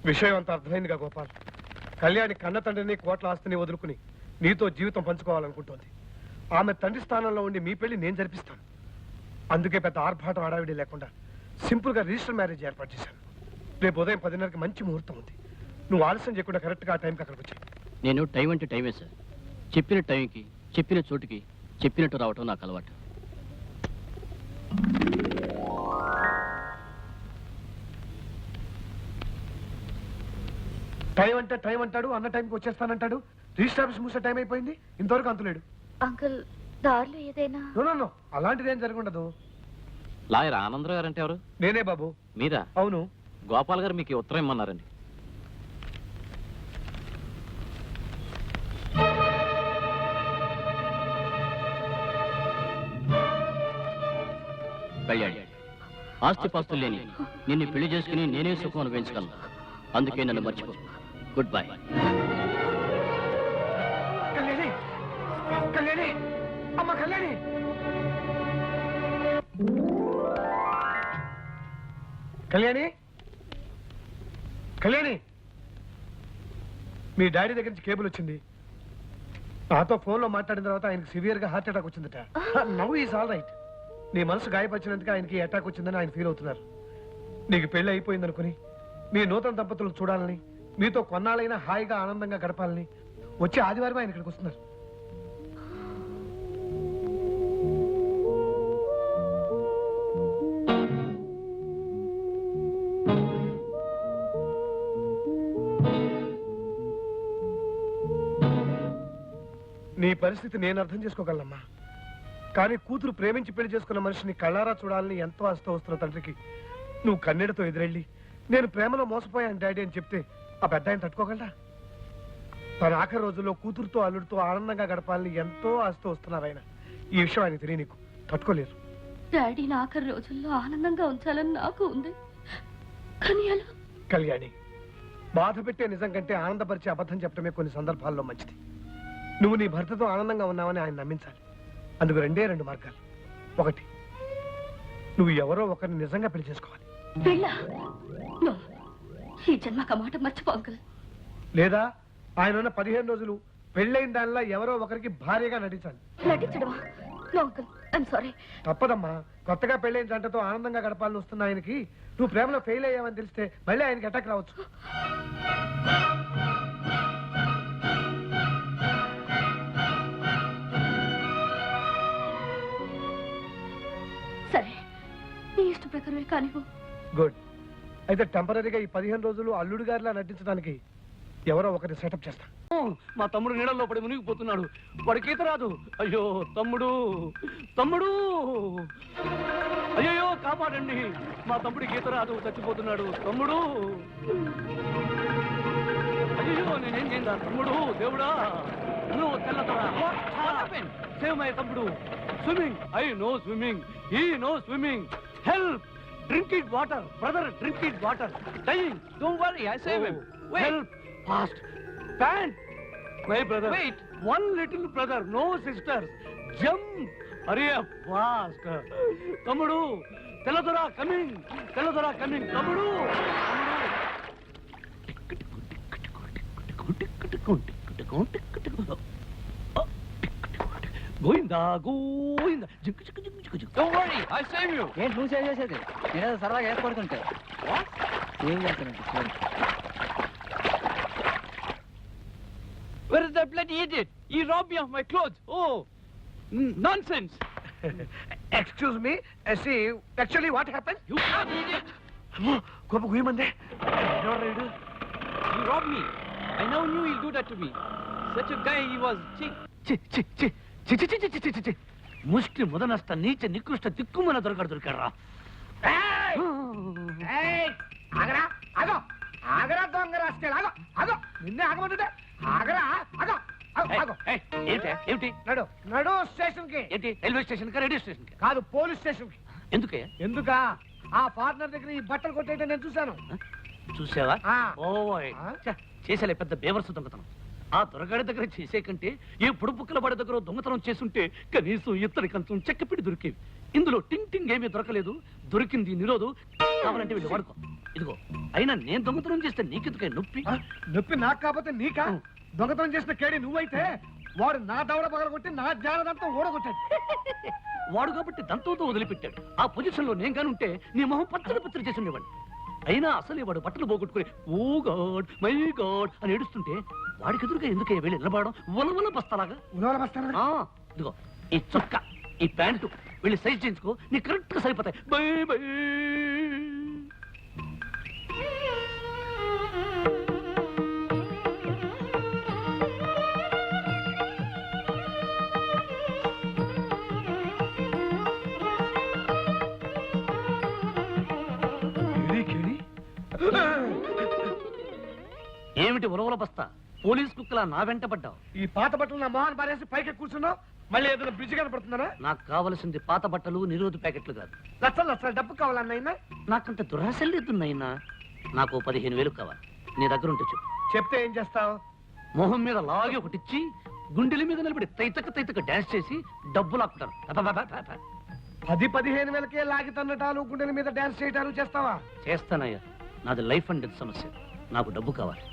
విషయం అంత అర్థమైందిగా గోపాల్. కళ్యాణి కన్న తండ్రిని కోట్ల ఆస్తిని వదులుకుని నీతో జీవితం పంచుకోవాలనుకుంటోంది. ఆమె తండ్రి స్థానంలో ఉండి మీ పెళ్లి నేను జరిపిస్తాను. అందుకే పెద్ద ఆర్భాటం అడావిడి లేకుండా సింపుల్ గా రిజిస్టర్ మ్యారేజ్ ఏర్పాటు చేశాను. రేపు ఉదయం 10:30కి మంచి ముహూర్తం ఉంది. నువ్వు ఆలస్యం చేయకుండా కరెక్ట్గా ఆ టైంకి అక్కడికి వచ్చాయి. నేను టైం అంటే టైమే సార్. చెప్పిన టైంకి చెప్పిన చోటుకి చెప్పినట్టు రావటం నాకు అలవాటు. టైం అంటే టైం అంటాడు, అన్న టైంకి వచ్చేస్తానంటాడు. రిజిస్టర్ ఆఫీస్ మూసే టైం అయిపోయింది, ఇంతవరకు అంతులేడు. అంకుల్ దారిలో ఏదైనా నో అలాంటిది ఏం జరగఉండదు. లాయర్ ఆనందరావు గారు అంటే ఎవరు? నేనే బాబు. మీరా? అవును. గోపాల్ గారు మీకు ఉత్తరం ఇమ్మన్నారండి. కళ్యాణి, ఆస్తిపాస్తులు లేని నిన్ను పెళ్లి చేసుకుని నేనే సుఖం అనుభవించగలను. అందుకే నన్ను మర్చిపో. Good bye. కళ్యాణి, కళ్యాణి, అమ్మ కళ్యాణి. కళ్యాణి, కళ్యాణి, మీ డాడీ దగ్గర నుంచి కేబుల్ వచ్చింది. నాతో ఫోన్లో మాట్లాడిన తర్వాత ఆయనకి సివియర్గా హార్ట్ అటాక్ వచ్చిందట. Now is all right. నీ మనసు గాయపరిచినందుకు ఆయనకి అటాక్ వచ్చిందని ఆయన ఫీల్ అవుతున్నారు. నీకు పెళ్లి అయిపోయిందనుకుని మీ నూతన దంపతులు చూడాలని, మీతో కొన్నాళ్ళైనా హాయిగా ఆనందంగా గడపాలని వచ్చే ఆదివారం ఆయన ఇక్కడికి వస్తున్నారు. నీ పరిస్థితి నేను అర్థం చేసుకోగలనమ్మా. కానీ కూతురు ప్రేమించి పెళ్లి చేసుకున్న మనిషిని కళ్ళారా చూడాలని ఎంతో ఆస్తి వస్తున్న తండ్రికి నువ్వు కన్నీడతో ఎదురెళ్ళి నేను ప్రేమలో మోసపోయాను డాడీ అని చెప్తే ఆ పెద్ద ఆయన తట్టుకోగలరా? తన ఆఖరి రోజుల్లో కూతురుతో అల్లుడితో ఆనందంగా గడపాలని ఎంతో ఆస్తి వస్తున్నారు ఆయన. ఈ విషయం ఆయన తెలియ నీకు తట్టుకోలేరు. డాడీని ఆఖరి రోజుల్లో ఆనందంగా ఉంచాలని నాకు ఉంది. కానీ అలా కళ్యాణి, బాధ పెట్టే నిజం కంటే ఆనందపరిచే అబద్ధం చెప్పడమే కొన్ని సందర్భాల్లో మంచిది. నువ్వు నీ భర్తతో ఆనందంగా ఉన్నావని ఆయన నమ్మించాలి. అందుకు రెండు మార్గాలు. ఒకటి, నువ్వు ఎవరో ఒకరిని నిజంగా పెళ్లి చేసుకోవాలి. ఈ జన్మక మాట మర్చిపో అంకుల్. లేదా ఆయన ఉన్న 15 రోజులు పెళ్ళైన దానిలా ఎవరో ఒకరికి భార్యగా నటించాలి. నటించడమా? No uncle, I'm sorry. తప్పదమ్మా. కొత్తగా పెళ్ళైన జంటతో ఆనందంగా గడపాలని వస్తున్న ఆయనకి నువ్వు ప్రేమలో ఫెయిల్ అయ్యావని తెలిస్తే మళ్ళీ ఆయనకి అటాక్ రావచ్చు. సరే, నీ ఇష్ట ప్రకారమే కానివ్వు. గుడ్. అయితే టెంపరీగా ఈ 15 రోజులు అల్లుడు గారిలా నటించడానికి ఎవరో ఒకరిని సెటప్ చేస్తా. మా తమ్ముడు నీళ్ళల్లో పడి మునిగిపోతున్నాడు. వాడికి ఈత రాదు. అయ్యో తమ్ముడు, తమ్ముడు, అయ్యో కాపాడండి. మా తమ్ముడికి ఈత రాదు, చచ్చిపోతున్నాడు. తమ్ముడు, అయ్యో నేనేం చేయండి తమ్ముడు, దేవుడా. నువ్వు తెల్లతరా సేవ్ మై తమ్ముడు. Swimming, I no swimming, he no swimming. Help, drinking water, brother, drinking water, dying. Don't worry, I save him. Help, fast, pant. My brother. Wait. One little brother, no sisters. Jump. Hurry up, fast. Tamudu. Teladora coming. Teladora coming. Tamudu. Goinda, goinda. Don't worry, I save you. ఏంటి నువ్వు save చేసేది? నేను సరదాగా ఏర్పడుతుంటే ఏం చేస్తానంటే Where is that bloody idiot? He robbed me of my clothes. Oh, nonsense. Excuse me. See, actually what happened? You bloody idiot. Kopa guyimande. He robbed me. I never knew he'll do that to me. Such a guy he was. ముష్టి ముదనస్త నీచ నికృష్ట దిక్కుమన దొరకరా. ఆగరా, ఆగో, ఆగరా దొంగ rascal, ఆగో, ఆగో, నిన్నే ఆగమంటుంటే ఆగరా, ఆగో, ఆగో. ఏమిటి నడు, నడు స్టేషన్ కి. ఏంటి రైల్వే స్టేషన్ కా రేడియో స్టేషన్ కి? కాదు, పోలీస్ స్టేషన్ కి. ఎందుకే? ఎందుకా? ఆ పార్ట్నర్ దగ్గర ఈ బట్టలు కొట్టేయటం నేను చూశాను. చూసావా? ఆ. ఓయ్ చేసేలే పెద్ద బేవర్సు దొంగతనం. ఆ దొరగాడి దగ్గర చేసే కంటే ఏ పుడుపుక్కల వాడి దగ్గర దొంగతనం చేసుంటే కనీసం ఇత్తడి కంచం చెక్కపిడి దొరికేవి. ఇందులో టింగ్ టింగ్ ఏమీ దొరకలేదు. దొరికింది నిరోధు. కావాలంటే వీళ్ళు వాడుకో. ఇదిగో అయినా నేను దొంగతనం చేస్తే నీకెందుకే నొప్పి? ఆ, నొప్పి నాకు కాకపోతే నీకా? దొంగతనం చేసిన కేడి నువ్వైతే వాడు నా దవడ పగలగొట్టి నా జ్ఞానదంతా ఓడగొట్టాడు. వాడు కాబట్టి దంతంతో వదిలిపెట్టాడు. ఆ పొజిషన్ లో నేను కానుంటే నీ మొహం పచ్చడి చేసి ఉండేవాడిని. అయినా అసలే వాడు బట్టలు పోగొట్టుకుని ఓ గాడ్ మై గాడ్ అని ఏడుస్తుంటే వాడికి ఎదురుగా ఎందుకే వెళ్ళి నిలబడడం ఉలవల బస్తాలాగా? ఉలవల బస్తానా? ఇదిగో ఈ చొక్కా ఈ ప్యాంటు వెళ్ళి సైజ్ చేయించుకో, నీ కరెక్ట్ గా సరిపోతాయి. Bye bye. కేడి? ఏమిటి ఉలవల బస్తా? పోలీస్ కుక్కలా నా వెంట పడ్డావు. ఈ పాత బట్టలు నా మొహాన్ని పారేసి పైకి కూర్చున్నావు. మళ్ళీ ఏదైనా బ్రిడ్జ్ కనపడుతుందా? నాకు కావలసింది పాత బట్టలు నిరోధ ప్యాకెట్లు కాదు. లక్షలు లక్షలు డబ్బు కావాలన్నైనా నాకంత దురాశ లేదున్నాయినా. నాకు 15,000 కావాలి. నీ దగ్గర ఉంటే చెప్పు. చెప్తే ఏం చేస్తావు? మొహం మీద లాగి ఒకటిచ్చి గుండెల మీద నిలబడి తైతక డాన్స్ చేసి డబ్బు లాక్కుంటారు. 10-15 వేలకే లాగి తన్నటాలు గుండెల మీద డాన్స్ చేయటాలు చేస్తావా? చేస్తానయ్యా. నాది లైఫ్ అండ్ డెత్ సమస్య. నాకు డబ్బు కావాలి.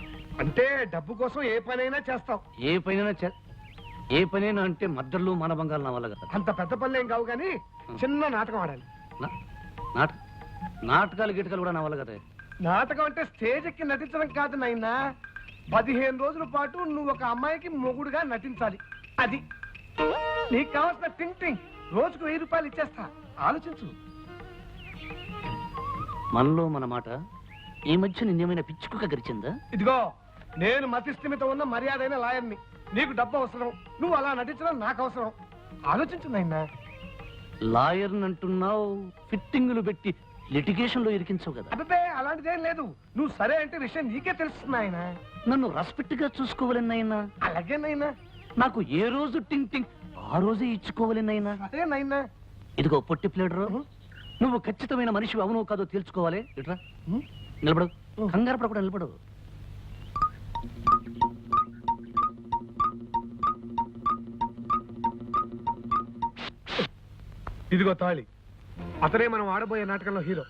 అంటే డబ్బు కోసం ఏ పనైనా చేస్తావు? ఏ పనైనా అంటే మద్దర్లు మానభంగాలు నా వల్ల కదా. అంత పెద్ద పనులు ఏం కావు కానీ చిన్న నాటకం ఆడాలి. నాటకాలు గిటకాలు కూడా నా వల్ల కదా. నాటకం అంటే స్టేజ్ ఎక్కి నటించడం కాదు నాయనా. 15 రోజుల పాటు నువ్వు ఒక అమ్మాయికి మొగుడుగా నటించాలి. అది నీకు కావాల్సిన టింగ్ టింగ్. రోజుకు 1000 రూపాయలు ఇచ్చేస్తా. ఆలోచించు. మనలో మన మాట ఈ మధ్య నిన్నేమైనా పిచ్చుకుక గరిచిందా? ఇదిగో నేను మతిస్థిమిత ఉన్న మర్యాదైన లాయర్ని. నీకు డబ్బు అవసరం, నువ్వు అలా నటించడం నాకు అవసరం. ఆలోచించు నాయనా. లాయర్ అంటున్నావు, ఫిట్టింగులు పెట్టి లిటిగేషన్ లో ఇరికించవు కదా. అబ్బే అలాంటిదేం లేదు. నువ్వు సరే అంటే విషయం నీకే తెలుస్తుంది ఆయన. నన్ను రెస్పెక్ట్ గా చూసుకోవాలన్నైనా. అలాగే నైనా. నాకు ఏ రోజు టింగ్ టింగ్ ఆ రోజే ఇచ్చుకోవాలన్నైనా. అదే నైనా. ఇదిగో పొట్టి ప్లేడరు, నువ్వు ఖచ్చితమైన మనిషి అవునో కాదో తేల్చుకోవాలి. ఇట్రా నిలబడు. కంగారు పడకుండా నిలబడు. ఇదిగో తాళి. అతనే మనం ఆడబోయే నాటకంలో హీరో.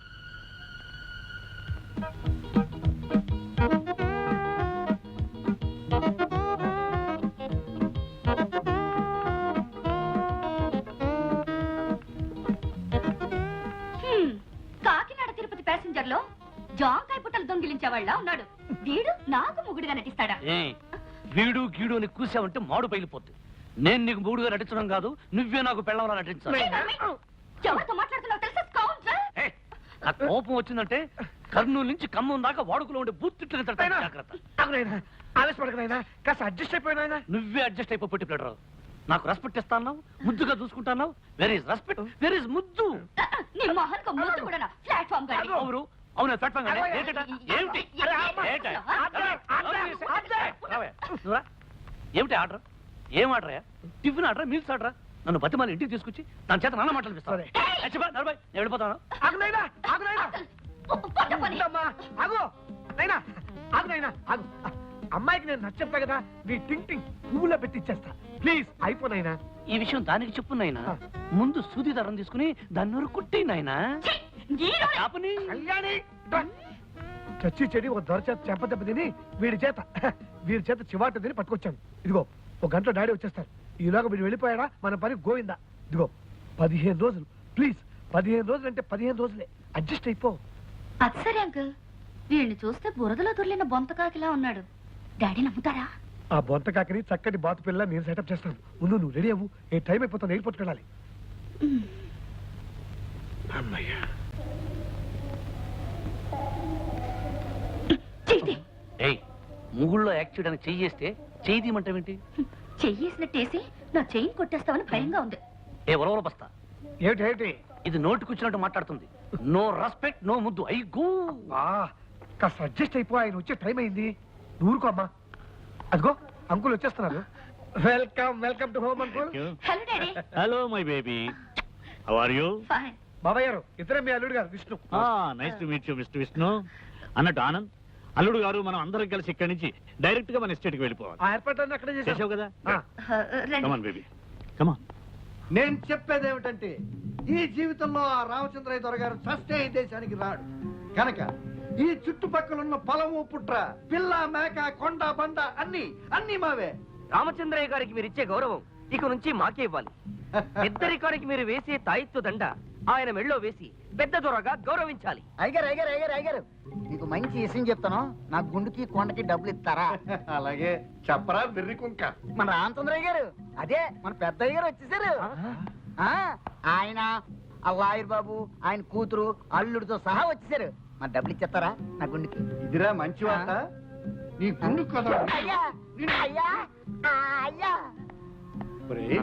కాకినాడ తిరుపతి ప్యాసింజర్ లో జాంకాయ పుట్టలు దొంగిలించేవాళ్ళ ఉన్నాడు. వీడు నాకు మొగుడుగా నటిస్తాడా? వీడు గీడు అని కూసావంటే మాడు పైలిపోద్ది. నేను నీకు మూడుగా నటించడం కాదు, నువ్వే నాకు పెళ్ళవలా నటించాలి. ఎవరితో మాట్లాడుతున్నావు తెలుసా? స్కౌండ్రల్. నాకు కోపం వచ్చిందంటే కర్నూలు నుంచి ఖమ్మం దాకా వాడుకలో ఉండే బూత్తిట్లని తడతాను. జాగ్రత్త. ఆవేశపడకనైనా, కాస్త అడ్జస్ట్ అయిపోయినా. నువ్వే అడ్జస్ట్ అయిపో పొట్టి ప్లేడరు. నాకు రెస్పెక్ట్ ఇస్తాను, ముద్దుగా చూసుకుంటాను. Where is respect, where is ముద్దు? నీ మొహన్కు ముద్దు కూడా ప్లాట్ఫామ్ గాడి. అవును అవును ప్లాట్ఫామ్ గానే. ఏమిటి ఏమిటి ఆర్డర్? ఏం order? Tiffin order, meals order? నన్ను బతిమాలి ఇంటికి తీసుకొచ్చి దాని చేత నాన్న మాటలు నేను వెళ్ళిపోతాను. అమ్మాయికి నేను నచ్చప్పా కదా, నీ టింగ్ టింగ్ పువ్వులో పెట్టి ఇచ్చేస్తా. ప్లీజ్ అయిపోయినా. ఈ విషయం దానికి చెప్పు నాయనా. ముందు సూది దారం తీసుకుని దాన్ని నూరు కుట్టి నాయనా. కళ్యాణి చచ్చి చెడి ఒక దొర చేత చెంపదెబ్బ తిని వీడి చేత చివాటు తిని పట్టుకొచ్చాను. ఇదిగో 1 గంటలో డాడీ వచ్చేస్తారు. ఈలోగా వీడు వెళ్ళిపోయాడా మన పని గోవిందా. ఇదిగో 15 రోజులు ప్లీజ్. 15 రోజులు అంటే 15 రోజులే. అడ్జస్ట్ అయిపో. అది సరే అంకుల్. వీడిని చూస్తే బురదలో దొర్లిన బొంతకాకిలా ఉన్నాడు. డాడీ నమ్ముతారా? ఆ బొంతకాకిని చక్కటి బాతు పిల్ల నేను సెటప్ చేస్తాను. ముందు నువ్వు రెడీ అవ్వు. ఏ టైం అయిపోతాను, ఎయిర్పోర్ట్కి వెళ్ళాలి. అమ్మయ్యా. ముగుళ్ళో యాక్ట్ చేయడానికి చెయ్యేస్తే చెయ్యి తీయమంటావేంటి? చెయ్యేసినట్టేసి నా చెయ్యి కొట్టేస్తావని భయంగా ఉంది. ఏ ఉరవర బస్తా. ఏమిటి ఇది నోటికొచ్చినట్టు మాట్లాడుతుంది. నో రెస్పెక్ట్, నో ముద్దు. I go. కాస్త అడ్జస్ట్ అయిపో. ఆయన వచ్చే టైం అయింది. ఊరుకో అమ్మా. అదిగో అంకుల్ వచ్చేస్తున్నారు. Welcome welcome to home uncle. Hello daddy. Hello my baby, how are you? Fine. బాబాయ్ గారు, ఇద్దరే మీ అల్లుడు గారు Vishnu. Nice to meet you mister Vishnu. అన్నట్టు ఆనంద్, అల్లుడు గారు మనం అందరం కలిసి ఇక్కడి నుంచి డైరెక్ట్ గా మన ఎస్టేట్ కి వెళ్ళిపోవాలి. ఆ ఏర్పాట్లన్నీ అక్కడే చేసావు కదా? రండి. కమాన్ బేబీ, కమాన్. నేను చెప్పేది ఏమిటంటే, ఈ జీవితంలో ఆ రామచంద్రయ్య దొర గారు చస్తే ఈ దేశానికి రాడు కనుక ఈ చుట్టుపక్కల ఉన్న పొలము పుట్ర పిల్ల మేక కొండ బండ అన్ని మావే. రామచంద్రయ్య గారికి మీరు ఇచ్చే గౌరవం ఇక నుంచి మాకే ఇవ్వాలి. పెద్దరికానికి మీరు వేసే తాయిత్తు దండ ఆయన మెళ్ళో వేసి పెద్ద దొరగా గౌరవించాలి. అయ్యగారు మీకు మంచి విషయం చెప్తాను. నా గుండుకి కొండకి డబ్బులు ఇస్తారా? అలాగే చెప్పరా బిర్రి కుంక. మన రామచంద్రయ్య గారు, అదే మన పెద్దయ్య గారు వచ్చేసారు. ఆయన ఆ లాయర్ బాబు, ఆయన కూతురు, అల్లుడితో సహా వచ్చేసారు. మన డబ్బులు ఇచ్చేస్తారా నా గుండుకి? ఇదిరా మంచి వార్త. నీ గుండు కదా అయ్యా అయ్యా అయ్యా. ఒరేయ్,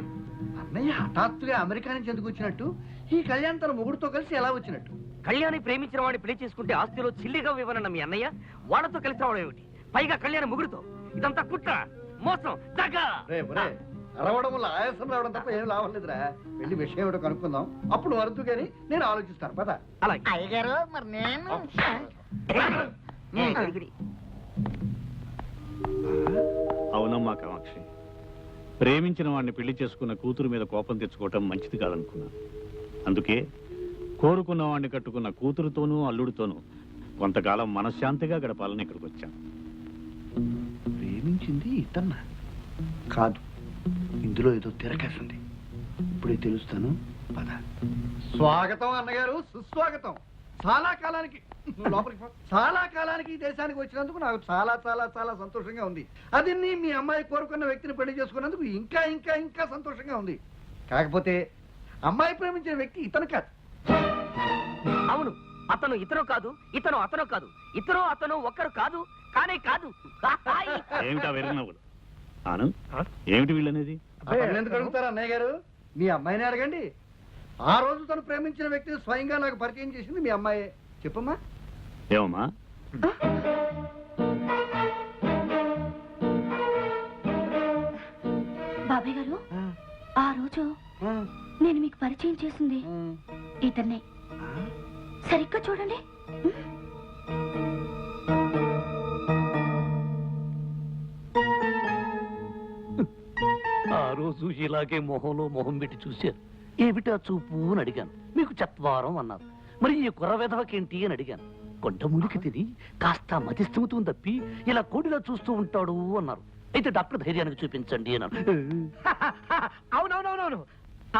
అన్నయ్య హఠాత్తుగా అమెరికా నుంచి ఎందుకు వచ్చినట్టు? ఈ కళ్యాణ్ తన మొగుడుతో కలిసి ఎలా వచ్చినట్టు? కళ్యాణి ప్రేమించిన వాడిని పెళ్లి చేసుకుంటే ఆస్తిలో చిల్లిగా ఇవ్వనన్న మీ అన్నయ్య వాళ్ళతో కలిసి రావడం ఏమిటి? పైగా కళ్యాణి ముగుడుతో. ఇదంతా కుట్ర, మోసం, దగ్గ. అరవడం వల్ల ఆయాసం రావడం తప్ప ఏం లాభం లేదురా. వెళ్ళి విషయం ఏమిటో కనుక్కుందాం, అప్పుడు వరదు గాని నేను ఆలోచిస్తాను. పద. అలాగే. అయ్యగారు మరి నేను అవునమ్మా కామాక్షి, ప్రేమించిన వాడిని పెళ్లి చేసుకున్న కూతురు మీద కోపం తెచ్చుకోవటం మంచిది కాదనుకున్నా. అందుకే కోరుకున్న వాడిని కట్టుకున్న కూతురుతోనూ అల్లుడితోనూ కొంతకాలం మనశ్శాంతిగా గడపాలని ఇక్కడికి వచ్చాం. ప్రేమించింది ఇతన్న కాదు, ఇందులో ఏదో తిరగేసింది. ఇప్పుడే తెలుస్తాను. పద. స్వాగతం అన్నగారు, సుస్వాగతం. చాలా కాలానికి లోపలికి పో. చాలా కాలానికి ఈ దేశానికి వచ్చినందుకు నాకు చాలా చాలా చాలా సంతోషంగా ఉంది. అది మీ అమ్మాయి కోరుకున్న వ్యక్తిని పెళ్లి చేసుకున్నందుకు ఇంకా ఇంకా ఇంకా సంతోషంగా ఉంది. కాకపోతే అమ్మాయి ప్రేమించిన వ్యక్తి ఇతను కాదు. అవును, అతను ఇతను కాదు, ఇతను అతను కాదు, ఇతను అతను ఒక్కరు కాదు, కానే కాదు. ఏమిటా వెరిగినవ్వులు? ఆనంద్, ఏమిటి వీళ్ళనేది? ఎందుకు అడుగుతారు అన్నయ్య గారు? మీ అమ్మాయిని అడగండి. ఆ రోజు తను ప్రేమించిన వ్యక్తిని స్వయంగా నాకు పరిచయం చేసింది మీ అమ్మాయే. చెప్పమ్మా. ఏమమ్మా? బాబాయ్ గారు, ఆ రోజు నేను మీకు పరిచయం చేసింది ఇతన్నే. సరిగ్గా చూడండి. ఆ రోజు ఇలాగే మొహంలో మొహం పెట్టి చూశారు. ఏమిటా చూపు అని అడిగాను. మీకు చత్వారం అన్నారు. మరి ఈ కుర్ర వెధవకేంటి అని అడిగాను. కొండ మురికి తిని కాస్త మతిస్థిమతం తప్పి ఇలా కోడిలా చూస్తూ ఉంటాడు అన్నారు. అయితే డాక్టర్ ధైర్యానికి చూపించండి అన్నారు. అవునవునవునవును,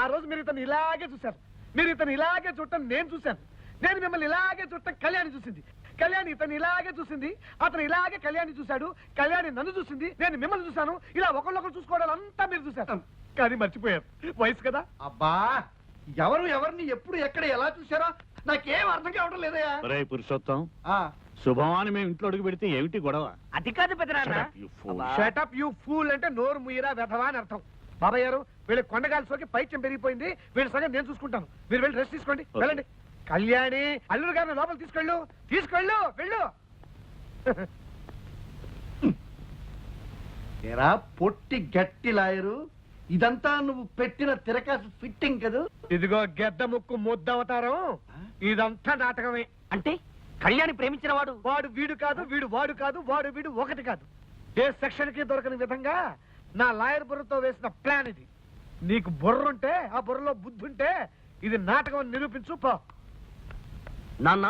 ఆ రోజు మీరు ఇతను ఇలాగే చూశారు. మీరు ఇతను ఇలాగే చూడటం నేను చూశాను. నేను మిమ్మల్ని ఇలాగే చూడటం కళ్యాణి చూసింది. కళ్యాణి ఇతను ఇలాగే చూసింది. అతను ఇలాగే కళ్యాణి చూశాడు. కళ్యాణి నన్ను చూసింది. నేను మిమ్మల్ని చూశాను. ఇలా ఒకళ్ళొకరు చూసుకోవడం అంతా మీరు చూశారు. కానీ మర్చిపోయారు, వయసు కదా. అబ్బా, ఎవరు ఎవరిని ఎప్పుడు ఎక్కడ ఎలా చూశారో నాకేం అర్థం కావడం లేదయా. ఒరేయ్ పురుషోత్తం, శుభమాని మేము ఇంట్లో అడుగు పెడితే ఏమిటి గొడవ? అది కాదు పెద్దనాన్న. షటప్ యూ ఫూల్ అంటే నోరు ముయ్యరా వెధవా అని అర్థం. బాబాయ్ గారు, వీళ్ళ కొండగాలి సోకి పైత్యం పెరిగిపోయింది. వీళ్ళ సంగతి నేను చూసుకుంటాను. మీరు వెళ్ళి రెస్ట్ తీసుకోండి. వెళ్ళండి. కళ్యాణి, అల్లుడు గారిని లోపల తీసుకెళ్ళు వెళ్ళు. ఎరా పొట్టి గట్టి లాయరు, ఇదంతా నువ్వు పెట్టిన తిరకాసు ఫిట్టింగ్ కదూ? ఇదిగో గెద్ద ముక్కు ముద్దవతారం, ఇదంతా నాటకమే. అంటే కళ్యాణి ప్రేమించిన వాడు వాడు వీడు కాదు, వీడు వాడు కాదు, వాడు వీడు ఒకటి కాదు. ఏ సెక్షన్ కి దొరకని విధంగా నా లాయర్ బుర్రతో వేసిన ప్లాన్ ఇది. నీకు బుర్రుంటే, ఆ బుర్రలో బుద్ధి ఉంటే ఇది నాటకం అని నిరూపించు పో. నాన్న,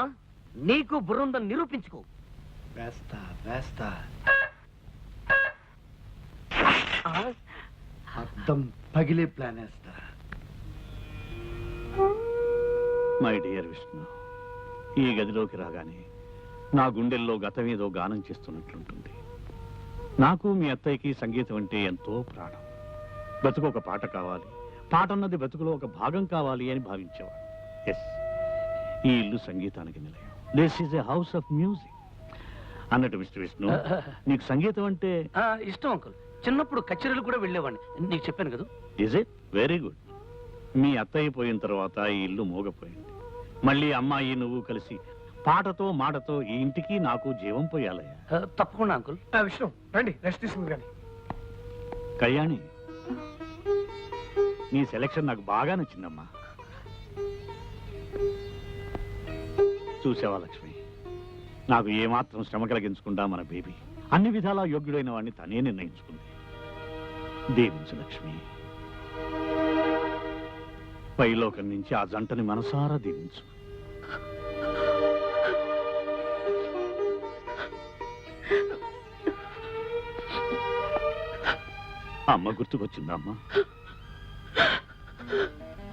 నీకు బుర్రుందని నిరూపించుకో. వేస్తా అర్థం పగిలే ప్లాన్ వేస్తా. మై డియర్ విష్ణు, ఈ గదిలోకి రాగానే నా గుండెల్లో గతమేదో గానం చేస్తున్నట్లుంటుంది. నాకు మీ అత్తయ్యకి సంగీతం అంటే ఎంతో ప్రాణం. బ్రతుకు ఒక పాట కావాలి, పాట అన్నది బ్రతుకులో ఒక భాగం కావాలి అని భావించేవాడు. ఎస్, ఈ ఇల్లు సంగీతానికి నిలయం. This is a house of music. అన్నట్టు మిస్టర్ విష్ణు, నీకు సంగీతం అంటే ఇష్టం అంకుల్. చిన్నప్పుడు కచేరీలు కూడా వెళ్ళేవాడిని, నీకు చెప్పాను కదా. Is it? Very good. మీ అత్తయ్య పోయిన తర్వాత ఈ ఇల్లు మోగపోయింది. మళ్ళీ అమ్మాయి నువ్వు కలిసి పాటతో మాటతో ఈ ఇంటికి నాకు జీవం పోయాలయ్యా. తప్పకుండా అంకుల్. విష్ణు రండి, రెస్ట్ తీసుకుంది. కానీ కళ్యాణి, నీ సెలక్షన్ నాకు బాగా నచ్చిందమ్మా. చూసావా లక్ష్మి, నాకు ఏమాత్రం శ్రమ కలిగించకుండా మన బేబీ అన్ని విధాలా యోగ్యుడైన వాడిని తనే నిర్ణయించుకుంది. దీవించు లక్ష్మి. పైలోకం నుంచి ఆ జంటని మనసారా దీవించు. అమ్మ గుర్తుకొచ్చిందా అమ్మా?